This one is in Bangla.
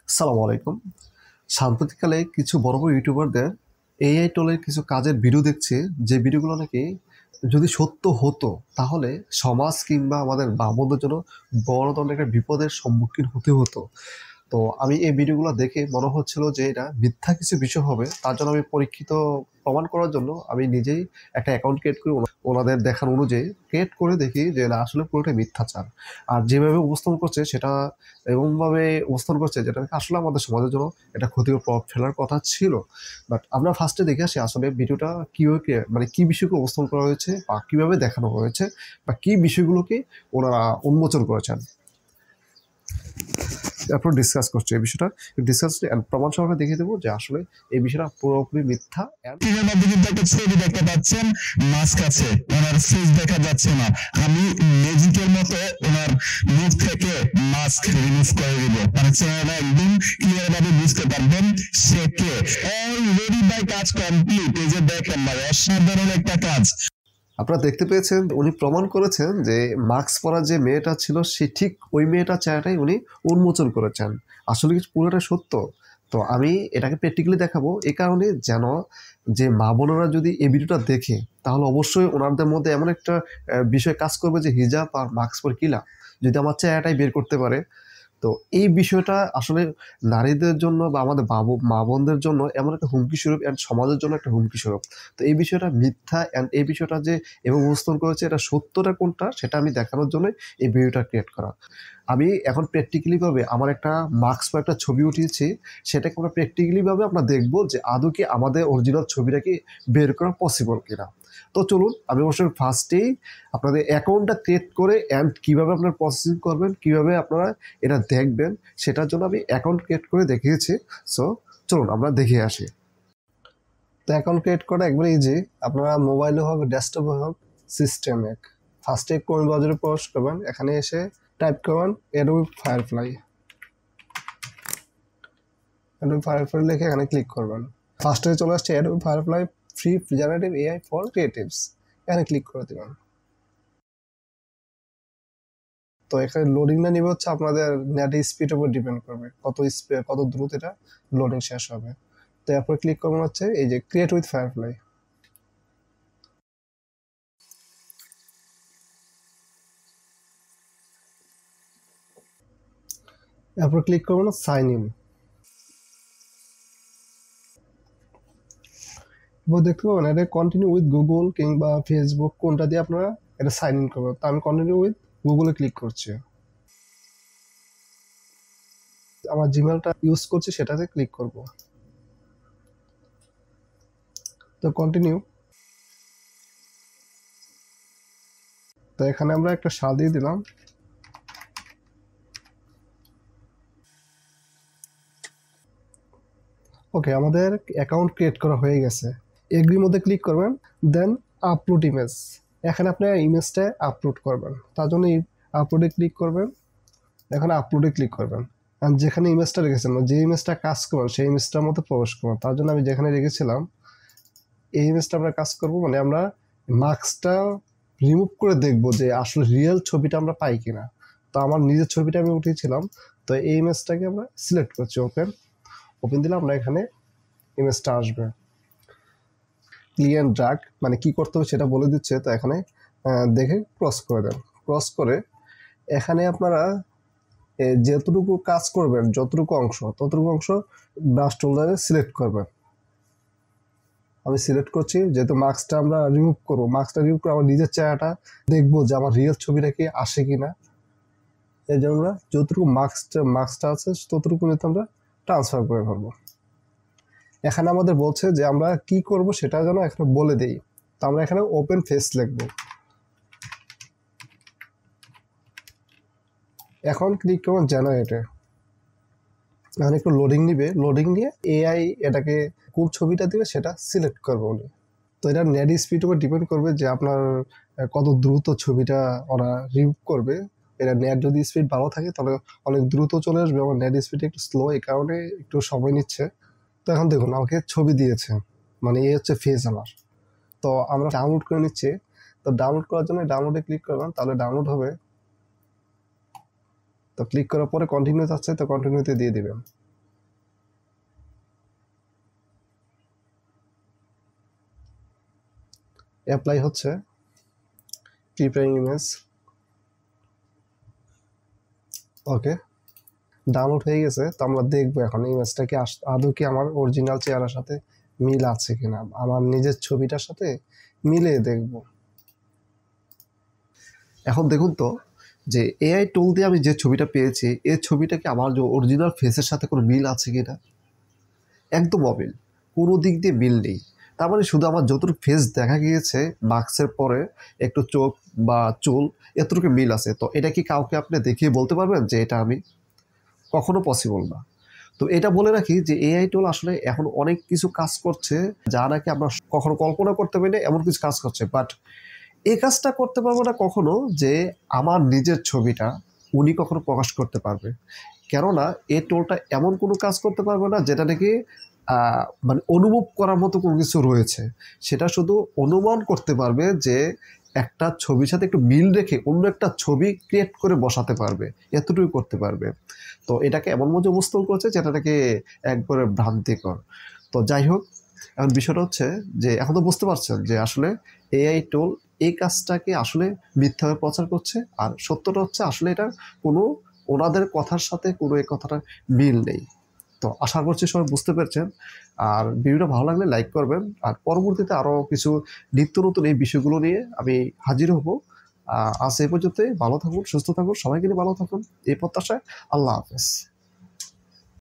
আসসালামু আলাইকুম। সাম্প্রতিককালে কিছু বড় বড় ইউটিউবারদের এআই টোলের কিছু কাজের ভিডিও দেখছি, যে ভিডিওগুলো নাকি যদি সত্য হতো তাহলে সমাজ কিংবা আমাদের বাবুদের জন্য বড় ধরনের একটা বিপদের সম্মুখীন হতে হতো। তো আমি এই ভিডিওগুলো দেখে মনে হচ্ছিল যে এটা মিথ্যা কিছু বিষয় হবে। তার জন্য আমি পরীক্ষিত প্রমাণ করার জন্য আমি নিজেই একটা অ্যাকাউন্ট ক্রিয়েট করি, ওনাদের দেখানো অনুযায়ী ক্রিয়েট করে দেখি যে না, আসলে পুরোটাই মিথ্যাচার। আর যেভাবে উপস্থাপন করছে সেটা এমনভাবে উপস্থাপন করছে যেটা নাকি আসলে আমাদের সমাজের জন্য এটা ক্ষতিকর প্রভাব ফেলার কথা ছিল। বাট আমরা ফার্স্টে দেখে আসি আসলে ভিডিওটা কীভাবে মানে কী বিষয়কে উপস্থাপন করা হয়েছে বা কীভাবে দেখানো হয়েছে বা কী বিষয়গুলোকে ওনারা উন্মোচন করেছেন। তারপর ডিসকাস করছে এই বিষয়টা, ডিসকাস প্রমাণ সহকারে দেখিয়ে দেবো যে আসলে এই বিষয়টা পুরোপুরি মিথ্যা। একটা ছবি দেখতে পাচ্ছেন, মাস্ক আছে, ওনার ফেস দেখা যাচ্ছে না। আমি ম্যাজিকের মতো ওনার মুখ থেকে মাস্ক রিমুভ করে দিব, মানে চেহারা একদম ক্লিয়ার ভাবে বুঝতে পারবেন সে কে। অলরেডি ভাই কাজ কমপ্লিট, এই যে দেখেন ভাই, অসাধারণ একটা কাজ। আপনারা দেখতে পেয়েছেন উনি প্রমাণ করেছেন যে মাস্ক পরা যে মেয়েটা ছিল সে ঠিক ওই মেয়েটার চেহারাটাই উনি উন্মোচন করেছেন। আসলে কি পুরোটা সত্য? তো আমি এটাকে প্র্যাকটিক্যালি দেখাবো এই কারণে যেন যে মা বোনেরা যদি এই ভিডিওটা দেখে তাহলে অবশ্যই ওনাদের মধ্যে এমন একটা বিষয় কাজ করবে যে হিজাব আর মাস্ক পরে কি লাভ, যদি আমার চেহারাটাই বের করতে পারে। তো এই বিষয়টা আসলে নারীদের জন্য বা আমাদের মা বোনদের জন্য এমন একটা হুমকি স্বরূপ অ্যান্ড সমাজের জন্য একটা হুমকি স্বরূপ। তো এই বিষয়টা মিথ্যা অ্যান্ড এই বিষয়টা যে এবং উপস্থাপন করেছে এটা সত্যটা কোনটা সেটা আমি দেখানোর জন্য এই ভিডিওটা ক্রিয়েট করা। আমি এখন প্র্যাকটিক্যালি ভাবে আমার একটা মাস্ক বা একটা ছবি উঠিয়েছি, সেটাকে আমরা প্র্যাকটিক্যালি ভাবে আমরা দেখবো যে আদৌ কি আমাদের অরিজিনাল ছবিটা কি বের করা পসিবল কিনা। তো চলুন, আমি অবশ্যই ফার্স্টেই আপনাদের অ্যাকাউন্টটা ক্রিয়েট করে অ্যান্ড কীভাবে আপনারা প্রসেসিং করবেন, কীভাবে আপনারা এটা দেখবেন সেটার জন্য আমি অ্যাকাউন্ট ক্রিয়েট করে দেখিয়েছি। সো চলুন আমরা দেখে আসি। তো অ্যাকাউন্ট ক্রিয়েট করা একবারে ইজি। আপনারা মোবাইলে হোক ডেস্কটপে হোক সিস্টেমে ফার্স্টে ক্রোম ব্রাউজারে প্রবেশ করবেন, এখানে এসে টাইপ করবেন অ্যাডোবি ফায়ারফ্লাই। অ্যাডোবি ফায়ারফ্লাই লিখে এখানে ক্লিক করবেন। ফার্স্টে চলে আসছে Adobe firefly free generative AI for creatives, এখানে ক্লিক করে দেবেন। তো এখানে লোডিংটা নিবে হচ্ছে আপনাদের নেট স্পিডের উপর ডিপেন্ড করবে, কত দ্রুত এটা লোডিং শেষ হবে। তো এরপর ক্লিক করবেন হচ্ছে এই যে ক্রিয়েট উইথ ফায়ারফ্লাই। এরপর ক্লিক করবেন সাইন ইন। এবার দেখতে পাবেন এটা কন্টিনিউ উইথ গুগল কিংবা ফেসবুক কোনটা দিয়ে আপনারা এটা সাইন ইন করবেন। তো আমি কন্টিনিউ উইথ গুগলে ক্লিক করছি। আমার জিমেলটা ইউজ করছি সেটাতে ক্লিক করব। তো কন্টিনিউ। তো এখানে আমরা একটা সাল দিয়ে দিলাম। ওকে, আমাদের অ্যাকাউন্ট ক্রিয়েট করা হয়ে গেছে। এগ্রির মধ্যে ক্লিক করবেন, দেন আপলোড ইমেজ। এখানে আপনি ইমেজটা আপলোড করবেন, তার জন্য আপলোডে ক্লিক করবেন। এখানে আপলোডে ক্লিক করবেন, আর যেখানে ইমেজটা রেখেছেন যে ইমেজটা কাজ করবেন সেই ইমেজটার মধ্যে প্রবেশ করবেন। তার জন্য আমি যেখানে রেখেছিলাম এই ইমেজটা আমরা কাজ করব, মানে আমরা মাস্কটা রিমুভ করে দেখব যে আসলে রিয়েল ছবিটা আমরা পাই কিনা। তো আমার নিজের ছবিটা আমি উঠিয়েছিলাম, তো এই ইমেজটাকে আমরা সিলেক্ট করছি। ওপেন দিলে আমরা এখানে ইমেজটা আসবে। ক্লিয়ার ড্রাগ মানে কি করতে হবে সেটা বলে দিচ্ছে। তো এখানে দেখে ক্রস করে দেন। ক্রস করে এখানে আপনারা যতটুকু কাজ করবেন যতটুকু অংশ ততটুকু অংশ ব্রাশ টুল দ্বারা সিলেক্ট করবেন। আমি সিলেক্ট করছি, যেহেতু মাস্কটা আমরা রিমুভ করবো। মাস্কটা রিমুভ করে আমার নিজের চেহারাটা দেখবো যে আমার রিয়েল ছবিটা কি আসে কিনা। এই জন্য আমরা যতটুকু মাস্কটা আছে ততটুকু নিতে আমরা ট্রান্সফার করে ফেলবো। এখানে আমাদের বলছে যে আমরা কি করব সেটা যেন এখানে বলে দেই। তো আমরা এখানে ওপেন ফেস লিখবো। এখন ক্লিক করবেন জেনারেটে। এখন একটু লোডিং নিবে, লোডিং নিয়ে এআই এটাকে কোন ছবিটা দিবে সেটা সিলেক্ট করবে উনি। তো এটা নেট স্পিড উপর ডিপেন্ড করবে যে আপনার কত দ্রুত ছবিটা ওরা রিমুভ করবে। এটা নেট যদি স্পিড ভালো থাকে তাহলে অনেক দ্রুত চলে আসবে, এবং নেট স্পিড একটু স্লো, এই কারণে একটু সময় নিচ্ছে। তো এখন দেখুন আমাকে ছবি দিয়েছে, মানে এই হচ্ছে ফেস আমার। তো আমরা ডাউনলোড করে নিচ্ছি। তো ডাউনলোড করার জন্য ডাউনলোডে ক্লিক করবেন, তাহলে ডাউনলোড হবে। তো ক্লিক করার পরে কন্টিনিউ যাচ্ছে, তো কন্টিনিউতে দিয়ে দিবেন। অ্যাপ্লাই হচ্ছে, প্রিপেয়ারিং ইমেজ, ওকে, ডাউনলোড হয়ে গেছে। তো আমরা দেখবো এখন ইমেজটা কি আদৌ কি আমার অরিজিনাল চেহারার সাথে মিল আছে কিনা, আমার নিজের ছবিটার সাথে মিলিয়ে দেখব। এখন দেখুন তো যে এআই টুল দিয়ে আমি যে ছবিটা পেয়েছি, এই ছবিটা কি আমার যে অরিজিনাল ফেসের সাথে কোনো মিল আছে কিনা? একদম অমিল, কোনো দিক দিয়ে মিল নেই। তার মানে শুধু আমার যতটুকু ফেস দেখা গিয়েছে মাস্কের পরে একটু চোখ বা চুল, এতটুকু মিল আছে। তো এটা কি কাউকে আপনি দেখিয়ে বলতে পারবেন যে এটা আমি? কখনো পসিবল না। তো এটা বলে রাখি যে এআই টুল আসলে এখন অনেক কিছু কাজ করছে যা নাকি আমরা কখনো কল্পনা করতে পারি না, এমন কিছু কাজ করছে। বাট এই কাজটা করতে পারবো না কখনো যে আমার নিজের ছবিটা উনি কখনো প্রকাশ করতে পারবে। কেননা এই টোলটা এমন কোনো কাজ করতে পারবে না যেটা নাকি মানে অনুভব করার মতো কোনো কিছু রয়েছে। সেটা শুধু অনুমান করতে পারবে যে একটা ছবির সাথে একটু মিল রেখে অন্য একটা ছবি ক্রিয়েট করে বসাতে পারবে, এতটুকু করতে পারবে। তো এটাকে এমন মধ্যে উপস্থাপন করছে যেটা নাকি একবারে ভ্রান্তিকর। তো যাই হোক, এখন বিষয়টা হচ্ছে যে এখন তো বুঝতে পারছেন যে আসলে এআই টুল এই কাজটাকে আসলে মিথ্যাভাবে প্রচার করছে, আর সত্যটা হচ্ছে আসলে এটা কোনো ওনাদের কথার সাথে কোনো এই কথাটা মিল নেই। তো আশা করছি সবাই বুঝতে পেরেছেন। আর ভিডিওটা ভালো লাগলে লাইক করবেন, আর পরবর্তীতে আরও কিছু নিত্য নতুন এই বিষয়গুলো নিয়ে আমি হাজির হব। আজ এই পর্যন্তই। ভালো থাকুন, সুস্থ থাকুন, সবাইকে নিয়ে ভালো থাকুন এই প্রত্যাশায়। আল্লাহ হাফেজ।